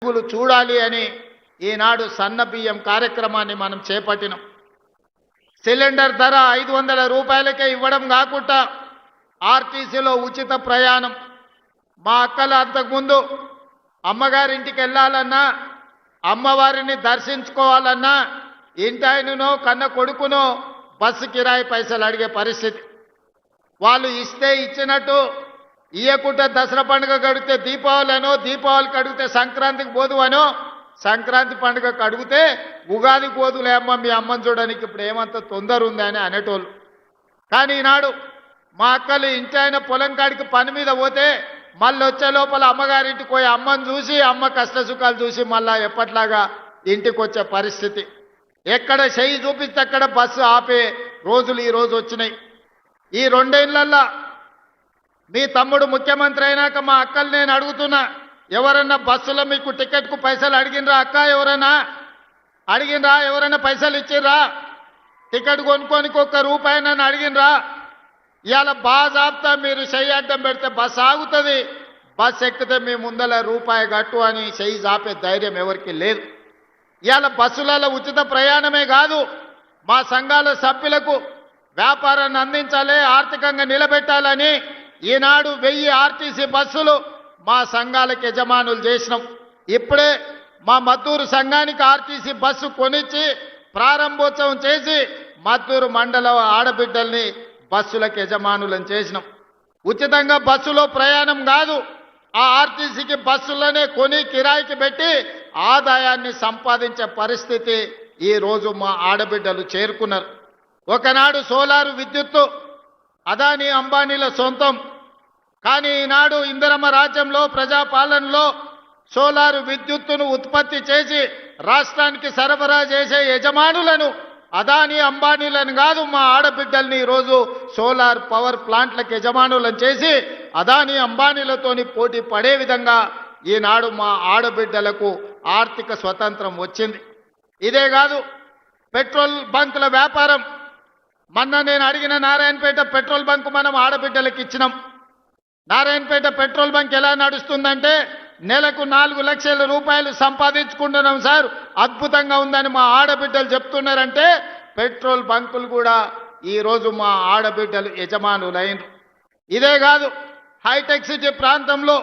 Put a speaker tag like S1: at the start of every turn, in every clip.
S1: వెలుగులు చూడాలి అని ఈనాడు సన్న బియ్యం కార్యక్రమాన్ని మనం చేపట్టినాం. సిలిండర్ ధర 500 రూపాయలకే ఇవ్వడం కాకుండా ఆర్టీసీలో ఉచిత ప్రయాణం. మా అక్కలు అంతకుముందు అమ్మగారింటికి వెళ్ళాలన్నా, అమ్మవారిని దర్శించుకోవాలన్నా ఇంటాయననో కన్న కొడుకునో బస్సు కిరాయి పైసలు అడిగే పరిస్థితి. వాళ్ళు ఇస్తే ఇచ్చినట్టు, ఇయ్యకుంటే దసరా పండుగ గడిగితే దీపావళినో, దీపావళికి అడిగితే సంక్రాంతికి పోదువనో, సంక్రాంతి పండుగకు అడిగితే ఉగాదికి పోదులే అమ్మ మీ అమ్మని చూడడానికి ఇప్పుడు ఏమంత తొందర ఉంది అని అనేటోళ్ళు. కానీ ఈనాడు మా అక్కలు ఇంటాయన పొలం కాడికి పని మీద పోతే మళ్ళీ వచ్చే లోపల అమ్మగారింటికి పోయి అమ్మని చూసి, అమ్మ కష్ట సుఖాలు చూసి మళ్ళా ఎప్పట్లాగా ఇంటికి వచ్చే పరిస్థితి. ఎక్కడ చెయ్యి చూపిస్తే అక్కడ బస్సు ఆపే రోజులు ఈరోజు వచ్చినాయి. ఈ 2 ఏళ్లల్లో మీ తమ్ముడు ముఖ్యమంత్రి అయినాక మా అక్కలు నేను అడుగుతున్నా, ఎవరన్నా బస్సులో మీకు టికెట్కు పైసలు అడిగినరా అక్క? ఎవరన్నా అడిగినరా? ఎవరైనా పైసలు ఇచ్చిర్రా? టికెట్ కొనుక్కోనికి ₹1 నన్ను అడిగినరా? ఇవాళ బాజాబ్తా మీరు చెయ్యి అడ్డం పెడితే బస్సు ఆగుతుంది, బస్సు ఎక్కితే మీ ముందల రూపాయి కట్టు అని చెయ్యి చాపే ధైర్యం ఎవరికి లేదు. ఇవాళ బస్సులలో ఉచిత ప్రయాణమే కాదు, మా సంఘాల సభ్యులకు వ్యాపారాన్ని అందించాలి, ఆర్థికంగా నిలబెట్టాలని ఈనాడు 1000 ఆర్టీసీ బస్సులు మా సంఘాలకు యజమానులు చేసినాం. ఇప్పుడే మా మద్దూరు సంఘానికి ఆర్టీసీ బస్సు కొనిచ్చి ప్రారంభోత్సవం చేసి మద్దూరు మండల ఆడబిడ్డల్ని బస్సులకు యజమానులను చేసినాం. ఉచితంగా బస్సులో ప్రయాణం కాదు, ఆ ఆర్టీసీకి బస్సులనే కొని కిరాయికి పెట్టి ఆదాయాన్ని సంపాదించే పరిస్థితి ఈరోజు మా ఆడబిడ్డలు చేరుకున్నారు. ఒకనాడు సోలారు విద్యుత్తు అదానీ అంబానీల సొంతం. కానీ ఈనాడు ఇందిరమ్మ రాజ్యంలో ప్రజాపాలనలో సోలారు విద్యుత్తును ఉత్పత్తి చేసి రాష్ట్రానికి సరఫరా చేసే యజమానులను అదానీ అంబానీలను కాదు, మా ఆడబిడ్డల్ని ఈరోజు సోలార్ పవర్ ప్లాంట్లకు యజమానులను చేసి అదానీ అంబానీలతోని పోటీ పడే విధంగా ఈనాడు మా ఆడబిడ్డలకు ఆర్థిక స్వతంత్రం వచ్చింది. ఇదే కాదు, పెట్రోల్ బంకుల వ్యాపారం. మొన్న నేను అడిగిన నారాయణపేట పెట్రోల్ బంక్ మనం ఆడబిడ్డలకు ఇచ్చినాం. నారాయణపేట పెట్రోల్ బంక్ ఎలా నడుస్తుందంటే నెలకు 4 లక్షల రూపాయలు సంపాదించుకుంటున్నాం సార్, అద్భుతంగా ఉందని మా ఆడబిడ్డలు చెప్తున్నారంటే పెట్రోల్ బంకులు కూడా ఈరోజు మా ఆడబిడ్డలు యజమానులైనరు. ఇదే కాదు, హైటెక్ సిటీ ప్రాంతంలో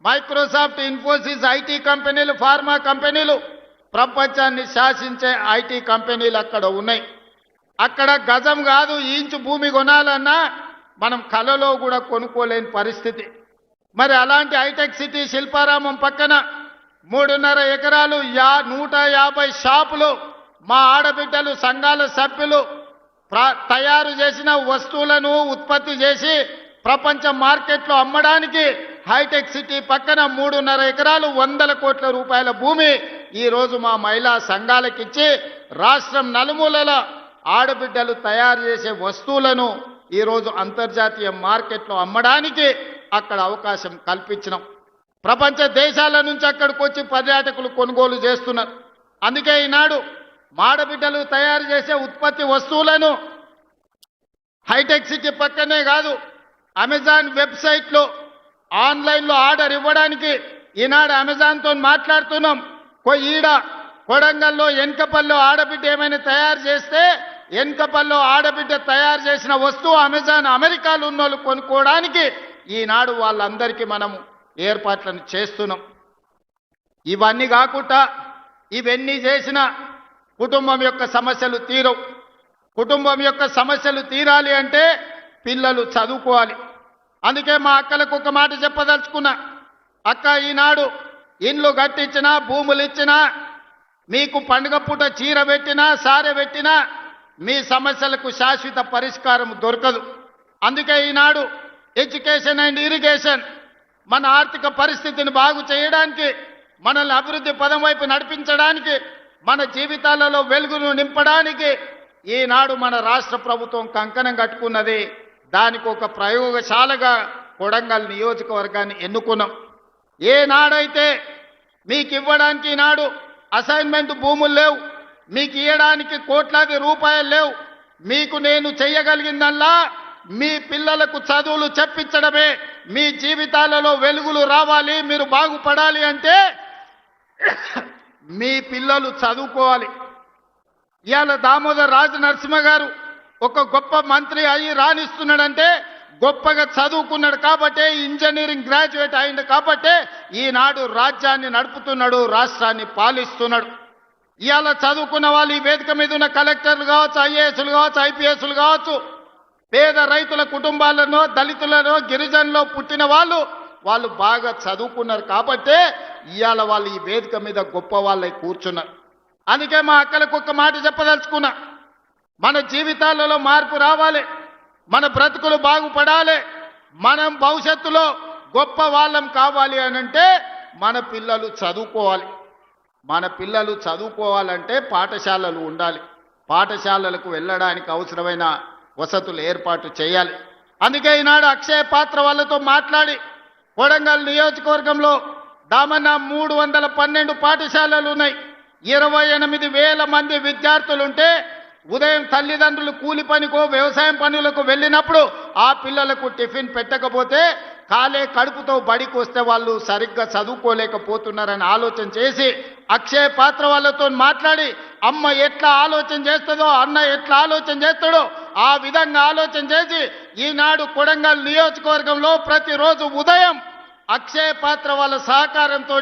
S1: మైక్రోసాఫ్ట్, ఇన్ఫోసిస్ ఐటీ కంపెనీలు, ఫార్మా కంపెనీలు, ప్రపంచాన్ని శాసించే ఐటీ కంపెనీలు అక్కడ ఉన్నాయి. అక్కడ గజం కాదు ఇంచు భూమి కొనాలన్నా మనం కలలో కూడా కొనుక్కోలేని పరిస్థితి. మరి అలాంటి హైటెక్ సిటీ శిల్పారామం పక్కన 3.5 ఎకరాలు 150 షాపులు మా ఆడబిడ్డలు సంఘాల సభ్యులు తయారు చేసిన వస్తువులను ఉత్పత్తి చేసి ప్రపంచ మార్కెట్లో అమ్మడానికి హైటెక్ సిటీ పక్కన 3.5 ఎకరాలు 100 కోట్ల రూపాయల భూమి ఈరోజు మా మహిళా సంఘాలకిచ్చి రాష్ట్రం నలుమూలల ఆడబిడ్డలు తయారు చేసే వస్తువులను ఈరోజు అంతర్జాతీయ మార్కెట్లో అమ్మడానికి అక్కడ అవకాశం కల్పించినాం. ప్రపంచ దేశాల నుంచి అక్కడికి వచ్చి పర్యాటకులు కొనుగోలు చేస్తున్నారు. అందుకే ఈనాడు ఆడబిడ్డలు తయారు చేసే ఉత్పత్తి వస్తువులను హైటెక్ సిటీ పక్కనే కాదు, అమెజాన్ వెబ్సైట్లో ఆన్లైన్లో ఆర్డర్ ఇవ్వడానికి ఈనాడు అమెజాన్తో మాట్లాడుతున్నాం. ఈడ కొడంగల్లో ఎన్కపల్లో ఆడబిడ్డ ఏమైనా తయారు చేస్తే ఎన్కపల్లో ఆడబిడ్డ తయారు చేసిన వస్తువు అమెజాన్ అమెరికాలో ఉన్న వాళ్ళు కొనుక్కోవడానికి ఈనాడు వాళ్ళందరికీ మనము ఏర్పాట్లను చేస్తున్నాం. ఇవన్నీ కాకుండా ఇవన్నీ చేసిన కుటుంబం యొక్క సమస్యలు తీరవు. కుటుంబం యొక్క సమస్యలు తీరాలి అంటే పిల్లలు చదువుకోవాలి. అందుకే మా అక్కలకు ఒక మాట చెప్పదలుచుకున్నా, అక్క ఈనాడు ఇండ్లు కట్టించినా, భూములు ఇచ్చినా, మీకు పండుగ పూట చీర పెట్టినా, సారె పెట్టినా మీ సమస్యలకు శాశ్వత పరిష్కారం దొరకదు. అందుకే ఈనాడు ఎడ్యుకేషన్ అండ్ ఇరిగేషన్ మన ఆర్థిక పరిస్థితిని బాగు చేయడానికి, మనల్ని అభివృద్ధి పదం వైపు నడిపించడానికి, మన జీవితాలలో వెలుగును నింపడానికి ఈనాడు మన రాష్ట్ర ప్రభుత్వం కంకణం కట్టుకున్నది. దానికి ఒక ప్రయోగశాలగా కొడంగల్ నియోజకవర్గాన్ని ఎన్నుకున్నాం. ఏనాడైతే మీకు ఇవ్వడానికి ఈనాడు అసైన్మెంట్ భూములు లేవు, మీకు ఇవ్వడానికి కోట్లాది రూపాయలు లేవు, మీకు నేను చేయగలిగిందల్లా మీ పిల్లలకు చదువులు చెప్పించడమే. మీ జీవితాలలో వెలుగులు రావాలి, మీరు బాగుపడాలి అంటే మీ పిల్లలు చదువుకోవాలి. ఇవాళ దామోదర్ రాజ నరసింహ గారు ఒక గొప్ప మంత్రి అయ్యి రాణిస్తున్నాడంటే గొప్పగా చదువుకున్నాడు కాబట్టే, ఇంజనీరింగ్ గ్రాడ్యుయేట్ అయింది కాబట్టే ఈనాడు రాజ్యాన్ని నడుపుతున్నాడు, రాష్ట్రాన్ని పాలిస్తున్నాడు. ఇవాళ చదువుకున్న వాళ్ళు ఈ వేదిక మీద ఉన్న కలెక్టర్లు కావచ్చు, ఐఏఎస్లు కావచ్చు, ఐపీఎస్లు కావచ్చు, పేద రైతుల కుటుంబాలను, దళితులను, గిరిజనులు పుట్టిన వాళ్ళు బాగా చదువుకున్నారు కాబట్టే ఇవాళ వాళ్ళు ఈ వేదిక మీద గొప్ప వాళ్ళై కూర్చున్నారు. అందుకే మా అక్కలకు ఒక్క మాట చెప్పదలుచుకున్నా, మన జీవితాలలో మార్పు రావాలి, మన బ్రతుకులు బాగుపడాలి, మనం భవిష్యత్తులో గొప్ప వాళ్ళం కావాలి అనంటే మన పిల్లలు చదువుకోవాలి. మన పిల్లలు చదువుకోవాలంటే పాఠశాలలు ఉండాలి, పాఠశాలలకు వెళ్ళడానికి అవసరమైన వసతులు ఏర్పాటు చేయాలి. అందుకే ఈనాడు అక్షయ పాత్ర వాళ్ళతో మాట్లాడి కొడంగల్ నియోజకవర్గంలో దామన్న 312 పాఠశాలలు ఉన్నాయి. 28,000 మంది విద్యార్థులుంటే ఉదయం తల్లిదండ్రులు కూలి పనికో వ్యవసాయం పనులకు వెళ్ళినప్పుడు ఆ పిల్లలకు టిఫిన్ పెట్టకపోతే కాలే కడుపుతో బడికి వస్తే వాళ్ళు సరిగ్గా చదువుకోలేకపోతున్నారని ఆలోచన చేసి అక్షయ పాత్ర వాళ్ళతో మాట్లాడి అమ్మ ఎట్లా ఆలోచన చేస్తుందో, అన్న ఎట్లా ఆలోచన చేస్తాడో ఆ విధంగా ఆలోచన చేసి ఈనాడు కొడంగల్ నియోజకవర్గంలో ప్రతిరోజు ఉదయం అక్షయ పాత్ర వాళ్ళ సహకారంతో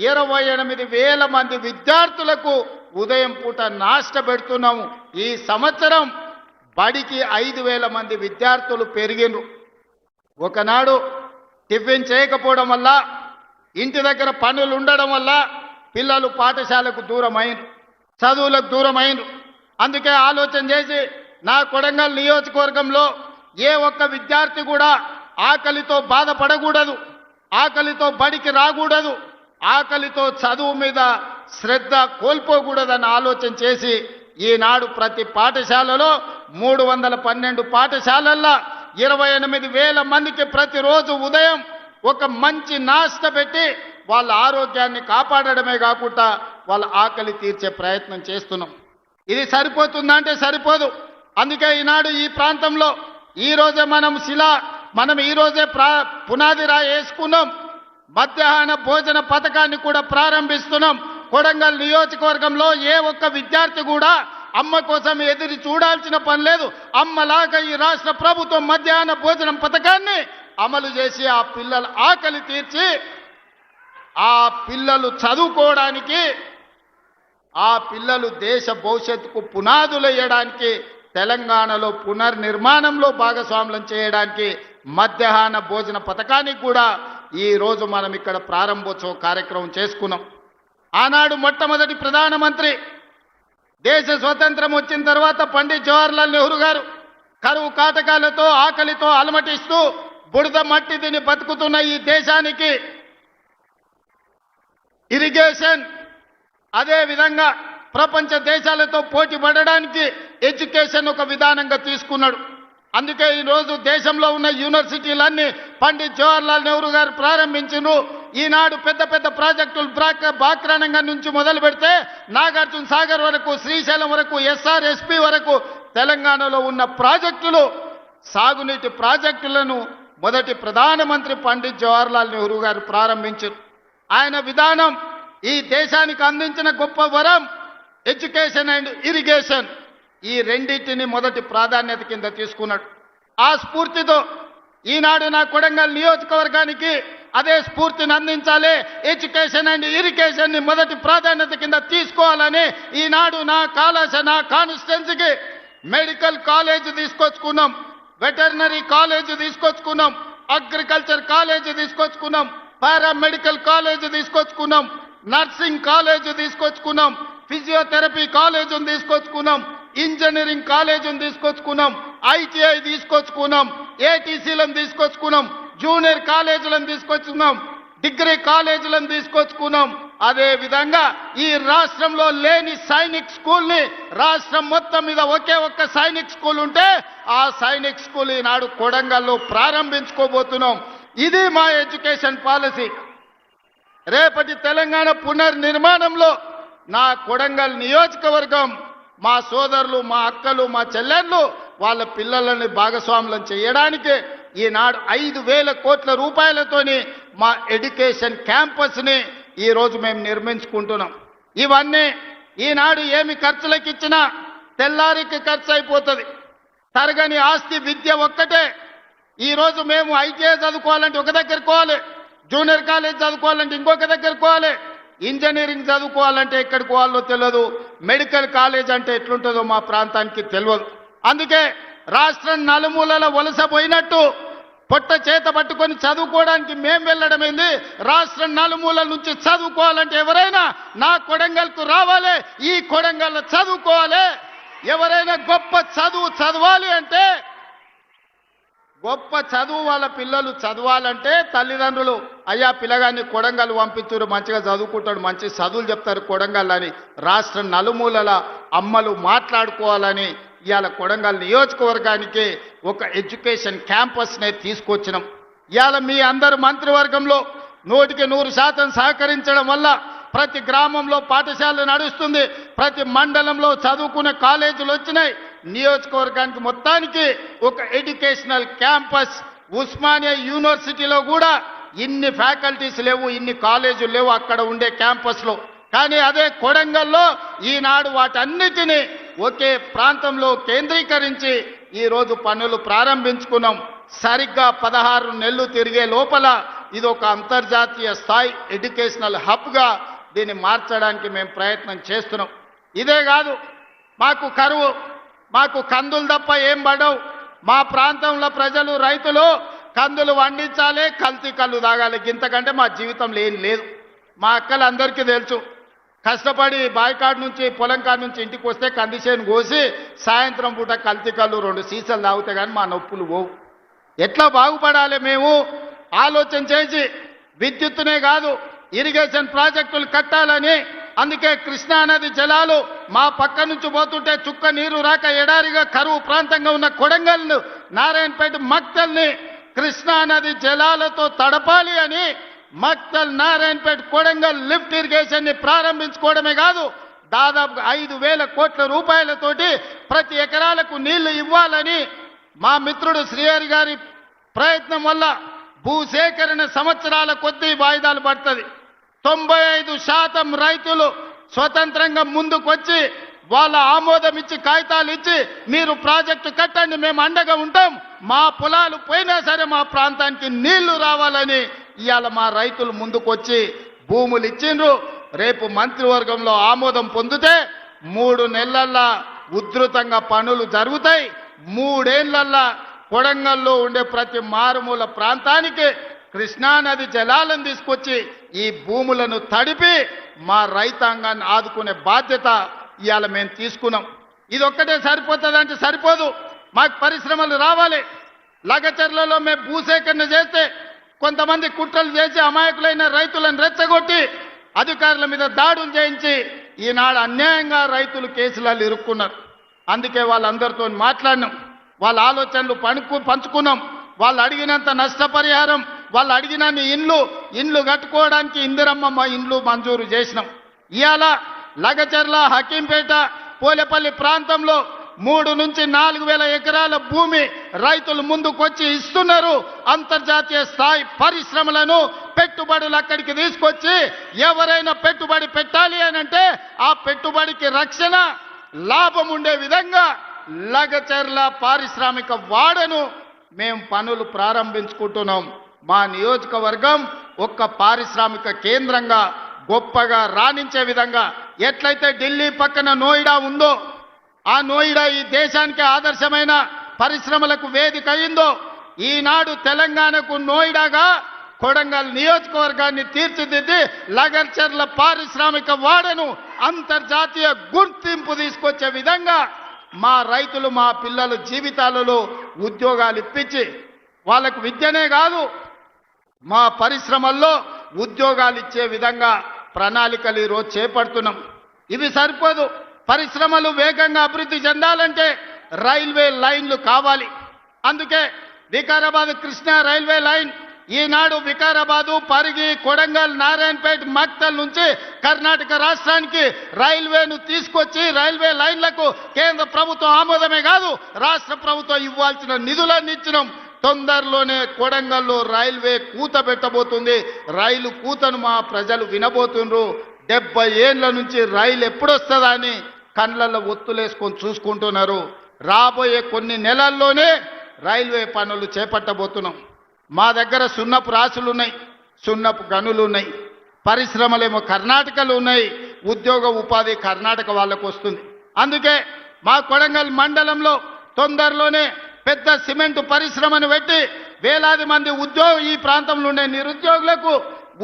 S1: 28,000 మంది విద్యార్థులకు ఉదయం పూట నాష్ట పెడుతున్నాము. ఈ సంవత్సరం బడికి 5,000 మంది విద్యార్థులు పెరిగినరు. ఒకనాడు టిఫిన్ చేయకపోవడం వల్ల, ఇంటి దగ్గర పనులు ఉండడం వల్ల పిల్లలు పాఠశాలకు దూరమైనరు, చదువులకు దూరమైనరు. అందుకే ఆలోచన చేసి నా కొడంగల్ నియోజకవర్గంలో ఏ ఒక్క విద్యార్థి కూడా ఆకలితో బాధపడకూడదు, ఆకలితో బడికి రాకూడదు, ఆకలితో చదువు మీద శ్రద్ధ కోల్పోకూడదని ఆలోచన చేసి ఈనాడు ప్రతి పాఠశాలలో 312 పాఠశాలల్లో 28,000 మందికి ప్రతిరోజు ఉదయం ఒక మంచి నాష్ట పెట్టి వాళ్ళ ఆరోగ్యాన్ని కాపాడడమే కాకుండా వాళ్ళ ఆకలి తీర్చే ప్రయత్నం చేస్తున్నాం. ఇది సరిపోతుందా అంటే సరిపోదు. అందుకే ఈనాడు ఈ ప్రాంతంలో ఈరోజే మనం ఈరోజే పునాది రాయి వేసుకున్నాం. మధ్యాహ్న భోజన పథకాన్ని కూడా ప్రారంభిస్తున్నాం. కొడంగల్ నియోజకవర్గంలో ఏ ఒక్క విద్యార్థి కూడా అమ్మ కోసం ఎదురు చూడాల్సిన పని లేదు. అమ్మలాగా ఈ రాష్ట్ర ప్రభుత్వం మధ్యాహ్న భోజనం పథకాన్ని అమలు చేసి ఆ పిల్లల ఆకలి తీర్చి ఆ పిల్లలు చదువుకోవడానికి, ఆ పిల్లలు దేశ భవిష్యత్తుకు పునాదులు వేయడానికి, తెలంగాణలో పునర్నిర్మాణంలో భాగస్వామ్యం చేయడానికి మధ్యాహ్న భోజన పథకానికి కూడా ఈరోజు మనం ఇక్కడ ప్రారంభోత్సవ కార్యక్రమం చేసుకున్నాం. ఆనాడు మొట్టమొదటి ప్రధానమంత్రి దేశ స్వతంత్రం వచ్చిన తర్వాత పండిత్ జవహర్లాల్ నెహ్రూ గారు కరువు కాటకాలతో ఆకలితో అలమటిస్తూ బురద మట్టి తిని బతుకుతున్న ఈ దేశానికి ఇరిగేషన్, అదే విధంగా ప్రపంచ దేశాలతో పోటీ పడడానికి ఎడ్యుకేషన్ ఒక విధానంగా తీసుకున్నాడు. అందుకే ఈరోజు దేశంలో ఉన్న యూనివర్సిటీలన్నీ పండిత్ జవహర్లాల్ నెహ్రూ గారు ప్రారంభించారు. ఈనాడు పెద్ద పెద్ద ప్రాజెక్టులు బాక్రానంగా నుంచి మొదలు పెడితే నాగార్జున సాగర్ వరకు, శ్రీశైలం వరకు, ఎస్ఆర్ఎస్పి వరకు తెలంగాణలో ఉన్న ప్రాజెక్టులు, సాగునీటి ప్రాజెక్టులను మొదటి ప్రధానమంత్రి పండిత్ జవహర్లాల్ నెహ్రూ గారు ప్రారంభించారు. ఆయన విధానం ఈ దేశానికి అందించిన గొప్ప వరం ఎడ్యుకేషన్ అండ్ ఇరిగేషన్. ఈ రెండింటిని మొదటి ప్రాధాన్యత కింద తీసుకున్నాడు. ఆ స్ఫూర్తితో ఈనాడు నా కొడంగల్ నియోజకవర్గానికి అదే స్ఫూర్తిని అందించాలి, ఎడ్యుకేషన్ అండ్ ఇరిగేషన్ ని మొదటి ప్రాధాన్యత కింద తీసుకోవాలని ఈనాడు నా కాన్స్టిట్యున్సీకి మెడికల్ కాలేజ్ తీసుకొచ్చుకున్నాం, వెటర్నరీ కాలేజ్ తీసుకొచ్చుకున్నాం, అగ్రికల్చర్ కాలేజ్ తీసుకొచ్చుకున్నాం, పారామెడికల్ కాలేజ్ తీసుకొచ్చుకున్నాం, నర్సింగ్ కాలేజ్ తీసుకొచ్చుకున్నాం, ఫిజియోథెరపీ కాలేజీని తీసుకొచ్చుకున్నాం, ఇంజనీరింగ్ కాలేజీని తీసుకొచ్చుకున్నాం, ఐటీఐ తీసుకొచ్చుకున్నాం, ఏటీసీలను తీసుకొచ్చుకున్నాం, జూనియర్ కాలేజీలను తీసుకొచ్చుకున్నాం, డిగ్రీ కాలేజీలను తీసుకొచ్చుకున్నాం. అదే విధంగా ఈ రాష్ట్రంలో లేని సైనిక్ స్కూల్ని రాష్ట్రం మొత్తం మీద ఒకే ఒక్క సైనిక్ స్కూల్ ఉంటే ఆ సైనిక్ స్కూల్ ఈనాడు కొడంగల్లో ప్రారంభించుకోబోతున్నాం. ఇది మా ఎడ్యుకేషన్ పాలసీ. రేపటి తెలంగాణ పునర్నిర్మాణంలో నా కొడంగల్ నియోజకవర్గం మా సోదరులు, మా అక్కలు, మా చెల్లెళ్ళు వాళ్ళ పిల్లలని భాగస్వాములను చేయడానికి ఈనాడు 5,000 కోట్ల రూపాయలతోని మా ఎడ్యుకేషన్ క్యాంపస్ని ఈరోజు మేము నిర్మించుకుంటున్నాం. ఇవన్నీ ఈనాడు ఏమి ఖర్చులకు ఇచ్చినా తెల్లారికి ఖర్చు అయిపోతుంది. తరగని ఆస్తి విద్య ఒక్కటే. ఈరోజు మేము ఐటీఐ చదువుకోవాలంటే ఒక దగ్గర పోవాలి, జూనియర్ కాలేజ్ చదువుకోవాలంటే ఇంకొక దగ్గర పోవాలి, ఇంజనీరింగ్ చదువుకోవాలంటే ఎక్కడికి పోవాలో తెలియదు, మెడికల్ కాలేజ్ అంటే ఎట్లుంటుందో మా ప్రాంతానికి తెలియదు. అందుకే రాష్ట్రం నలుమూలల వలస పోయినట్టు పొట్ట చేత పట్టుకొని చదువుకోవడానికి మేం వెళ్ళడమైంది. రాష్ట్రం నలుమూలల నుంచి చదువుకోవాలంటే ఎవరైనా నా కొడంగల్కు రావాలి, ఈ కొడంగల్ చదువుకోవాలి. ఎవరైనా గొప్ప చదువు చదవాలి అంటే, గొప్ప చదువు వాళ్ళ పిల్లలు చదవాలంటే తల్లిదండ్రులు అయ్యా పిల్లగాన్ని కొడంగల్ పంపించురు, మంచిగా చదువుకుంటాడు, మంచి చదువులు చెప్తారు కొడంగల్ అని రాష్ట్రం నలుమూలల అమ్మలు మాట్లాడుకోవాలని ఇవాళ కొడంగల్ నియోజకవర్గానికి ఒక ఎడ్యుకేషన్ క్యాంపస్నే తీసుకొచ్చినాం. ఇవాళ మీ అందరు మంత్రివర్గంలో 100% సహకరించడం వల్ల ప్రతి గ్రామంలో పాఠశాలలు నడుస్తుంది, ప్రతి మండలంలో చదువుకునే కాలేజీలు వచ్చినాయి. నియోజకవర్గానికి మొత్తానికి ఒక ఎడ్యుకేషనల్ క్యాంపస్. ఉస్మానియా యూనివర్సిటీలో కూడా ఇన్ని ఫ్యాకల్టీస్ లేవు, ఇన్ని కాలేజీలు లేవు అక్కడ ఉండే క్యాంపస్లో. కానీ అదే కొడంగల్లో ఈనాడు వాటన్నిటినీ ఒకే ప్రాంతంలో కేంద్రీకరించి ఈరోజు పనులు ప్రారంభించుకున్నాం. సరిగ్గా 16 నెలలు తిరిగే లోపల ఇది ఒక అంతర్జాతీయ స్థాయి ఎడ్యుకేషనల్ హబ్గా దీన్ని మార్చడానికి మేము ప్రయత్నం చేస్తున్నాం. ఇదే కాదు, మాకు కరువు, మాకు కందులు తప్ప ఏం పడవు. మా ప్రాంతంలో ప్రజలు రైతులు కందులు వండించాలి, కల్తీ కళ్ళు తాగాలి, ఇంతకంటే మా జీవితంలో ఏం లేదు. మా అక్కలందరికీ తెలుసు, కష్టపడి బాయికాడు నుంచి పొలం కాడ నుంచి ఇంటికి వస్తే కందిసేను కోసి సాయంత్రం పూట కల్తీ కళ్ళు 2 సీసాలు తాగితే కానీ మా నొప్పులు పోవు. ఎట్లా బాగుపడాలి మేము ఆలోచన చేసి విద్యుత్తునే కాదు ఇరిగేషన్ ప్రాజెక్టులు కట్టాలని, అందుకే కృష్ణా నది జలాలు మా పక్క నుంచి పోతుంటే చుక్క నీరు రాక ఎడారిగా కరువు ప్రాంతంగా ఉన్న కొడంగల్ను, నారాయణపేట, మక్తల్ని కృష్ణా నది జలాలతో తడపాలి అని మక్తల్, నారాయణపేట, కొడంగల్ లిఫ్ట్ ఇరిగేషన్ ని ప్రారంభించుకోవడమే కాదు, దాదాపు 5,000 కోట్ల రూపాయలతోటి ప్రతి ఎకరాలకు నీళ్లు ఇవ్వాలని మా మిత్రుడు శ్రీహరి గారి ప్రయత్నం వల్ల భూసేకరణ సంవత్సరాల కొద్దీ వాయిదాలు పడుతుంది. 95% రైతులు స్వతంత్రంగా ముందుకొచ్చి వాళ్ళ ఆమోదం ఇచ్చి కాగితాలు ఇచ్చి మీరు ప్రాజెక్టు కట్టండి, మేము అండగా ఉంటాం, మా పొలాలు పోయినా సరే మా ప్రాంతానికి నీళ్లు రావాలని ఇవాళ మా రైతులు ముందుకొచ్చి భూములు ఇచ్చిండ్రు. రేపు మంత్రివర్గంలో ఆమోదం పొందితే 3 నెలల్లో ఉధృతంగా పనులు జరుగుతాయి. 3 ఏళ్లల్లో కొడంగల్లో ఉండే ప్రతి మారుమూల ప్రాంతానికి కృష్ణానది జలాలను తీసుకొచ్చి ఈ భూములను తడిపి మా రైతాంగాన్ని ఆదుకునే బాధ్యత ఇవాళ మేము తీసుకున్నాం. ఇది ఒక్కటే సరిపోతుందంటే సరిపోదు, మాకు పరిశ్రమలు రావాలి. లగచర్లలో మేము భూసేకరణ చేస్తే కొంతమంది కుట్రలు చేసి అమాయకులైన రైతులను రెచ్చగొట్టి అధికారుల మీద దాడులు చేయించి ఈనాడు అన్యాయంగా రైతులు కేసులలో ఇరుక్కున్నారు. అందుకే వాళ్ళందరితో మాట్లాడినాం, వాళ్ళ ఆలోచనలు పంచుకున్నాం. వాళ్ళు అడిగినంత నష్టపరిహారం, వాళ్ళు అడిగినన్ని ఇండ్లు కట్టుకోవడానికి ఇందిరమ్మ ఇండ్లు మంజూరు చేసినాం. ఇవాళ లగచర్ల, హకీంపేట, పోలేపల్లి ప్రాంతంలో 3 నుంచి 4,000 ఎకరాల భూమి రైతులు ముందుకొచ్చి ఇస్తున్నారు. అంతర్జాతీయ స్థాయి పరిశ్రమలను, పెట్టుబడులు అక్కడికి తీసుకొచ్చి ఎవరైనా పెట్టుబడి పెట్టాలి అని అంటే ఆ పెట్టుబడికి రక్షణ, లాభం ఉండే విధంగా లగచర్ల పారిశ్రామిక వాడను మేము పనులు ప్రారంభించుకుంటున్నాం. మా నియోజకవర్గం ఒక్క పారిశ్రామిక కేంద్రంగా గొప్పగా రాణించే విధంగా ఎట్లయితే ఢిల్లీ పక్కన నోయిడా ఉందో, ఆ నోయిడా ఈ దేశానికి ఆదర్శమైన పరిశ్రమలకు వేదిక అయిందో, ఈనాడు తెలంగాణకు నోయిడాగా కొడంగల్ నియోజకవర్గాన్ని తీర్చిదిద్ది లగచర్ల పారిశ్రామిక వాడను అంతర్జాతీయ గుర్తింపు తీసుకొచ్చే విధంగా మా రైతులు, మా పిల్లల జీవితాలలో ఉద్యోగాలు ఇప్పించి వాళ్ళకు విద్యనే కాదు మా పరిశ్రమల్లో ఉద్యోగాలు ఇచ్చే విధంగా ప్రణాళికలు ఈరోజు చేపడుతున్నాం. ఇవి సరిపోదు, పరిశ్రమలు వేగంగా అభివృద్ధి చెందాలంటే రైల్వే లైన్లు కావాలి. అందుకే వికారాబాద్ కృష్ణా రైల్వే లైన్ ఈనాడు వికారాబాదు, పరిగి, కొడంగల్, నారాయణపేట, మక్తల్ నుంచి కర్ణాటక రాష్ట్రానికి రైల్వేను తీసుకొచ్చి రైల్వే లైన్లకు కేంద్ర ప్రభుత్వం ఆమోదమే కాదు రాష్ట్ర ప్రభుత్వం ఇవ్వాల్సిన నిధులన్నీ ఇచ్చినాం. తొందరలోనే కొడంగల్లో రైల్వే కూత పెట్టబోతుంది. రైలు కూతను మా ప్రజలు వినబోతున్నారు. 70 ఏళ్ల నుంచి రైలు ఎప్పుడొస్తుందా అని కళ్ళల్లో ఒత్తులేసుకొని చూసుకుంటున్నారు. రాబోయే కొన్ని నెలల్లోనే రైల్వే పనులు చేపట్టబోతున్నాం. మా దగ్గర సున్నపు రాసులు ఉన్నాయి, సున్నపు గనులు ఉన్నాయి, పరిశ్రమలేమో కర్ణాటకలో ఉన్నాయి, ఉద్యోగ ఉపాధి కర్ణాటక వాళ్ళకు వస్తుంది. అందుకే మా కొడంగల్ మండలంలో తొందరలోనే పెద్ద సిమెంట్ పరిశ్రమను పెట్టి వేలాది మంది ఈ ప్రాంతంలో ఉండే నిరుద్యోగులకు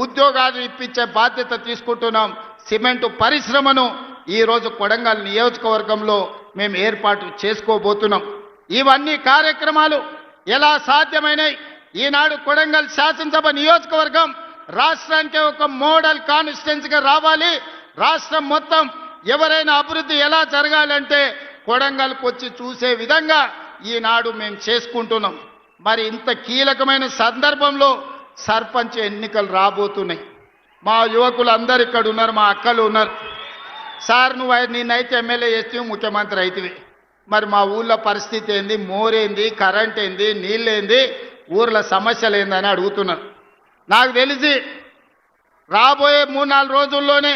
S1: ఉద్యోగాలు ఇప్పించే బాధ్యత తీసుకుంటున్నాం. సిమెంట్ పరిశ్రమను ఈరోజు కొడంగల్ నియోజకవర్గంలో మేము ఏర్పాటు చేసుకోబోతున్నాం. ఇవన్నీ కార్యక్రమాలు ఎలా సాధ్యమైనాయి? ఈనాడు కొడంగల్ శాసనసభ నియోజకవర్గం రాష్ట్రానికి ఒక మోడల్ కాన్స్టిట్యున్సీగా రావాలి. రాష్ట్రం మొత్తం ఎవరైనా అభివృద్ధి ఎలా జరగాలంటే కొడంగల్కి వచ్చి చూసే విధంగా ఈనాడు మేము చేసుకుంటున్నాం. మరి ఇంత కీలకమైన సందర్భంలో సర్పంచ్ ఎన్నికలు రాబోతున్నాయి. మా యువకులు అందరు ఇక్కడ ఉన్నారు, మా అక్కలు ఉన్నారు. సార్ నిన్నైతే ఎమ్మెల్యే చేస్తే ముఖ్యమంత్రి అవుతుంది, మరి మా ఊళ్ళో పరిస్థితి ఏంది, మోరేంది, కరెంట్ ఏంది, నీళ్ళేంది, ఊర్ల సమస్యలు ఏందని అడుగుతున్నారు. నాకు తెలిసి రాబోయే 3-4 రోజుల్లోనే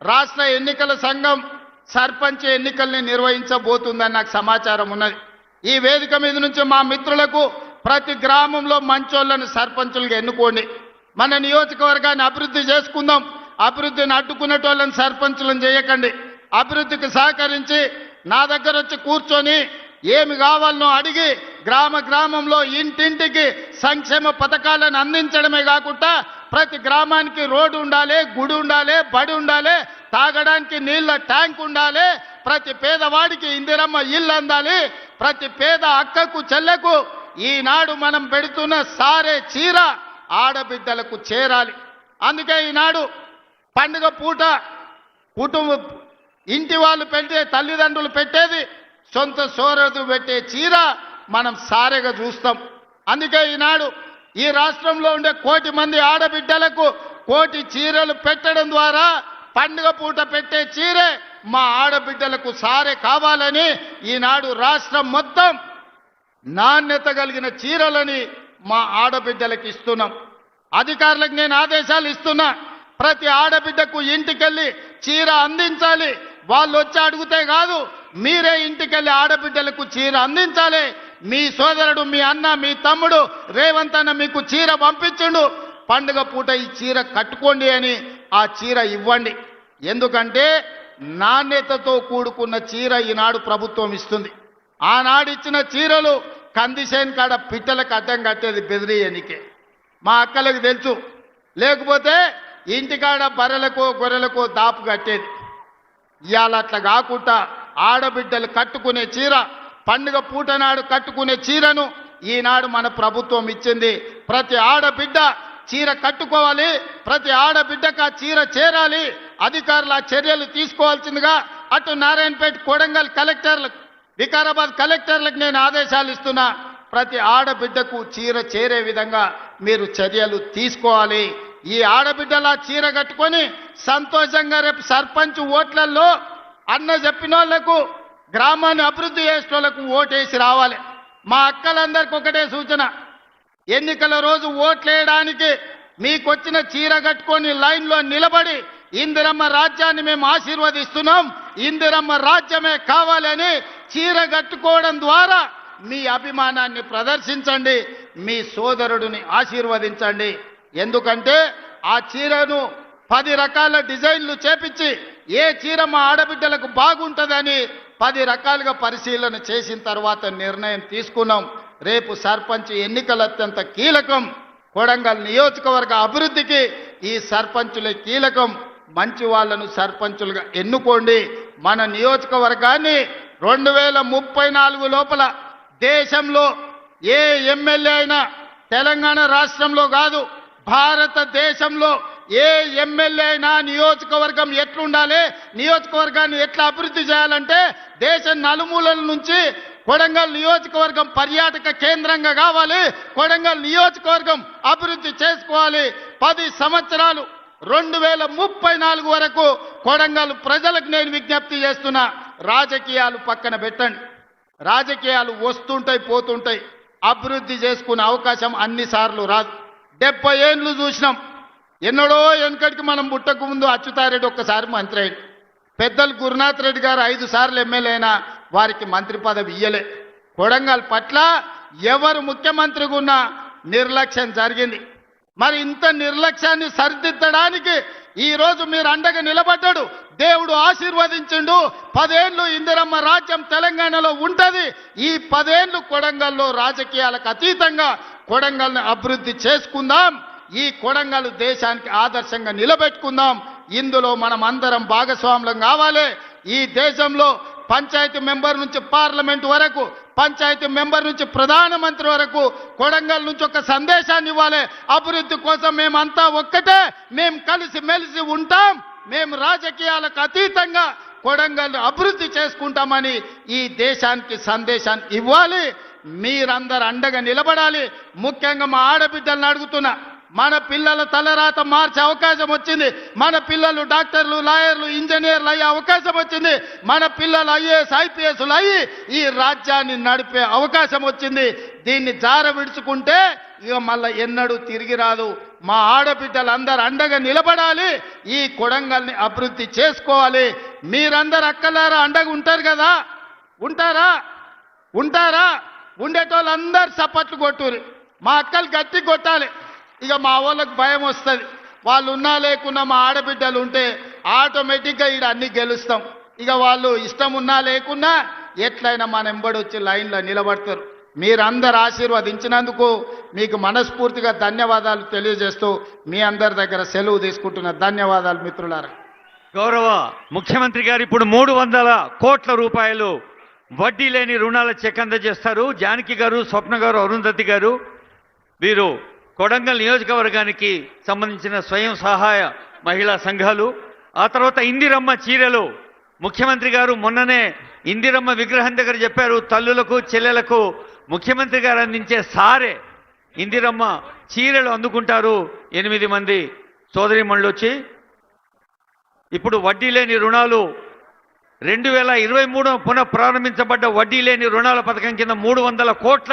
S1: రాష్ట్ర ఎన్నికల సంఘం సర్పంచ్ ఎన్నికల్ని నిర్వహించబోతుందని నాకు సమాచారం ఉన్నది. ఈ వేదిక మీద నుంచి మా మిత్రులకు ప్రతి గ్రామంలో మంచోళ్లను సర్పంచులుగా ఎన్నుకోండి. మన నియోజకవర్గాన్ని అభివృద్ధి చేసుకుందాం. అభివృద్ధిని అడ్డుకునేటోళ్ళని సర్పంచులను చేయకండి. అభివృద్ధికి సహకరించి నా దగ్గర వచ్చి కూర్చొని ఏమి కావాలనో అడిగి గ్రామంలో ఇంటింటికి సంక్షేమ పథకాలను అందించడమే కాకుండా ప్రతి గ్రామానికి రోడ్డు ఉండాలి, గుడి ఉండాలి, బడి ఉండాలి, తాగడానికి నీళ్ళ ట్యాంక్ ఉండాలి, ప్రతి పేదవాడికి ఇందిరమ్మ ఇల్లు అందాలి, ప్రతి పేద అక్కకు చెల్లెకు ఈనాడు మనం పెడుతున్న సారే చీర ఆడబిడ్డలకు చేరాలి. అందుకే ఈనాడు పండుగ పూట ఇంటి వాళ్ళు పెట్టే, తల్లిదండ్రులు పెట్టేది సొంత సోదరుడు పెట్టే చీర మనం సారెగా చూస్తాం. అందుకే ఈనాడు ఈ రాష్ట్రంలో ఉండే 1 కోటి మంది ఆడబిడ్డలకు 1 కోటి చీరలు పెట్టడం ద్వారా పండుగ పూట పెట్టే చీరే మా ఆడబిడ్డలకు సారే కావాలని ఈనాడు రాష్ట్రం మొత్తం నాణ్యత కలిగిన చీరలని మా ఆడబిడ్డలకు ఇస్తున్నాం. అధికారులకు నేను ఆదేశాలు ఇస్తున్నా, ప్రతి ఆడబిడ్డకు ఇంటికెళ్ళి చీర అందించాలి. వాళ్ళు వచ్చి అడిగితే కాదు, మీరే ఇంటికెళ్ళి ఆడబిడ్డలకు చీర అందించాలి. మీ సోదరుడు, మీ అన్న, మీ తమ్ముడు రేవంత్ అన్న మీకు చీర పంపించుండు, పండుగ పూట ఈ చీర కట్టుకోండి అని ఆ చీర ఇవ్వండి. ఎందుకంటే నాణ్యతతో కూడుకున్న చీర ఈనాడు ప్రభుత్వం ఇస్తుంది. ఆనాడు ఇచ్చిన చీరలు కందిసేన్ కాడ పిట్టలకు అడ్డం కట్టేది బెదిరియనికే, మా అక్కలకు తెలుసు. లేకపోతే ఇంటికాడ బర్రెలకో గొర్రెలకో దాపు కట్టేది. ఇవాళ అట్లా కాకుండా ఆడబిడ్డలు కట్టుకునే చీర, పండుగ పూట నాడు కట్టుకునే చీరను ఈనాడు మన ప్రభుత్వం ఇచ్చింది. ప్రతి ఆడబిడ్డ చీర కట్టుకోవాలి, ప్రతి ఆడబిడ్డకు ఆ చీర చేరాలి. అధికారులు ఆ చర్యలు తీసుకోవాల్సిందిగా అటు నారాయణపేట, కొడంగల్ కలెక్టర్లకు, వికారాబాద్ కలెక్టర్లకు నేను ఆదేశాలు ఇస్తున్నా. ప్రతి ఆడబిడ్డకు చీర చేరే విధంగా మీరు చర్యలు తీసుకోవాలి. ఈ ఆడబిడ్డల చీర కట్టుకొని సంతోషంగా రేపు సర్పంచ్ ఓట్లలో అన్న చెప్పిన వాళ్లకు, గ్రామాన్ని అభివృద్ధి చేసిన వాళ్ళకు ఓటేసి రావాలి. మా అక్కలందరికీ ఒకటే సూచన, ఎన్నికల రోజు ఓట్లేయడానికి మీకొచ్చిన చీర కట్టుకొని లైన్లో నిలబడి ఇందిరమ్మ రాజ్యాన్ని మేము ఆశీర్వదిస్తున్నాం, ఇందిరమ్మ రాజ్యమే కావాలని చీర కట్టుకోవడం ద్వారా మీ అభిమానాన్ని ప్రదర్శించండి, మీ సోదరుడిని ఆశీర్వదించండి. ఎందుకంటే ఆ చీరను 10 రకాల డిజైన్లు చేపించి ఏ చీర మా ఆడబిడ్డలకు బాగుంటుందని 10 రకాలుగా పరిశీలన చేసిన తర్వాత నిర్ణయం తీసుకున్నాం. రేపు సర్పంచ్ ఎన్నికలు అత్యంత కీలకం. కొడంగల్ నియోజకవర్గ అభివృద్ధికి ఈ సర్పంచులే కీలకం. మంచి వాళ్ళను సర్పంచులుగా ఎన్నుకోండి. మన నియోజకవర్గాన్ని 2034 లోపల దేశంలో ఏ ఎమ్మెల్యే అయినా తెలంగాణ రాష్ట్రంలో కాదు, భారతదేశంలో ఏ ఎమ్మెల్యే అయినా నియోజకవర్గం ఎట్లుండాలి, నియోజకవర్గాన్ని ఎట్లా అభివృద్ధి చేయాలంటే దేశ నలుమూలల నుంచి కొడంగల్ నియోజకవర్గం పర్యాటక కేంద్రంగా కావాలి, కొడంగల్ నియోజకవర్గం అభివృద్ధి చేసుకోవాలి. 10 సంవత్సరాలు 2034 వరకు కొడంగల్ ప్రజలకు నేను విజ్ఞప్తి చేస్తున్నా, రాజకీయాలు పక్కన పెట్టండి. రాజకీయాలు వస్తుంటాయి పోతుంటాయి, అభివృద్ధి చేసుకునే అవకాశం అన్నిసార్లు రాదు. 70 ఏళ్ళు చూసినాం, ఎన్నడో వెనకటికి మనం పుట్టక ముందు అచ్యుతారెడ్డి ఒక్కసారి మంత్రి అయింది. పెద్దలు గురునాథ్ రెడ్డి గారు 5 సార్లు ఎమ్మెల్యే అయినా వారికి మంత్రి పదవి ఇయ్యలే. కొడంగల్ పట్ల ఎవరు ముఖ్యమంత్రిగా ఉన్నా నిర్లక్ష్యం జరిగింది. మరి ఇంత నిర్లక్ష్యాన్ని సరిదిద్దడానికి ఈ రోజు మీరు అండగా నిలబడ్డాడు, దేవుడు ఆశీర్వదించిండు. 10 ఏళ్ళు ఇందిరమ్మ రాజ్యం తెలంగాణలో ఉంటది. ఈ 10 ఏళ్ళు కొడంగల్లో రాజకీయాలకు అతీతంగా కొడంగల్ని అభివృద్ధి చేసుకుందాం. ఈ కొడంగల్ దేశానికి ఆదర్శంగా నిలబెట్టుకుందాం. ఇందులో మనం అందరం భాగస్వాములం కావాలి. ఈ దేశంలో పంచాయతీ మెంబర్ నుంచి పార్లమెంట్ వరకు, పంచాయతీ మెంబర్ నుంచి ప్రధానమంత్రి వరకు కొడంగల్ నుంచి ఒక సందేశాన్ని ఇవ్వాలి. అభివృద్ధి కోసం మేమంతా ఒక్కటే, మేము కలిసి మెలిసి ఉంటాం, మేము రాజకీయాలకు అతీతంగా కొడంగల్ అభివృద్ధి చేసుకుంటామని ఈ దేశానికి సందేశాన్ని ఇవ్వాలి. మీరందరూ అండగా నిలబడాలి. ముఖ్యంగా మా ఆడబిడ్డలను అడుగుతున్నా, మన పిల్లల తలరాత మార్చే అవకాశం వచ్చింది. మన పిల్లలు డాక్టర్లు, లాయర్లు, ఇంజనీర్లు అయ్యే అవకాశం వచ్చింది. మన పిల్లలు ఐఏఎస్, ఐపీఎస్లు అయ్యి ఈ రాజ్యాన్ని నడిపే అవకాశం వచ్చింది. దీన్ని జార విడుచుకుంటే ఇక మళ్ళీ ఎన్నడూ తిరిగి రాదు. మా ఆడబిడ్డలందరూ అండగా నిలబడాలి. ఈ కొడంగల్ని అభివృద్ధి చేసుకోవాలి. మీరందరూ అక్కలారా అండగా ఉంటారు కదా? ఉంటారా? ఉండేటోళ్ళందరూ చప్పట్లు కొట్టురు. మా అక్కలు గట్టి కొట్టాలి. ఇక మా వాళ్ళకి భయం వస్తుంది. వాళ్ళు ఉన్నా లేకున్నా మా ఆడబిడ్డలు ఉంటే ఆటోమేటిక్గా ఈడ అన్ని గెలుస్తాం. ఇక వాళ్ళు ఇష్టం ఉన్నా లేకున్నా ఎట్లయినా మన ఎంబడి వచ్చి లైన్లో నిలబడతారు. మీరందరు ఆశీర్వదించినందుకు మీకు మనస్ఫూర్తిగా ధన్యవాదాలు తెలియజేస్తూ మీ అందరి దగ్గర సెలవు తీసుకుంటున్న ధన్యవాదాలు మిత్రులారా.
S2: గౌరవ ముఖ్యమంత్రి గారు ఇప్పుడు 300 కోట్ల రూపాయలు వడ్డీ లేని రుణాల చెక్ అందజేస్తారు. జానకి గారు, స్వప్న గారు, అరుంధతి గారు వీరు కొడంగల్ నియోజకవర్గానికి సంబంధించిన స్వయం సహాయ మహిళా సంఘాలు. ఆ తర్వాత ఇందిరమ్మ చీరలు ముఖ్యమంత్రి గారు మొన్ననే ఇందిరమ్మ విగ్రహం దగ్గర చెప్పారు, తల్లులకు చెల్లెలకు ముఖ్యమంత్రి గారు అందించే సారే ఇందిరమ్మ చీరలు అందుకుంటారు 8 మంది సోదరిమణులు వచ్చి. ఇప్పుడు వడ్డీ లేని రుణాలు 2023 పునః ప్రారంభించబడ్డ వడ్డీ లేని రుణాల పథకం కింద 300 కోట్ల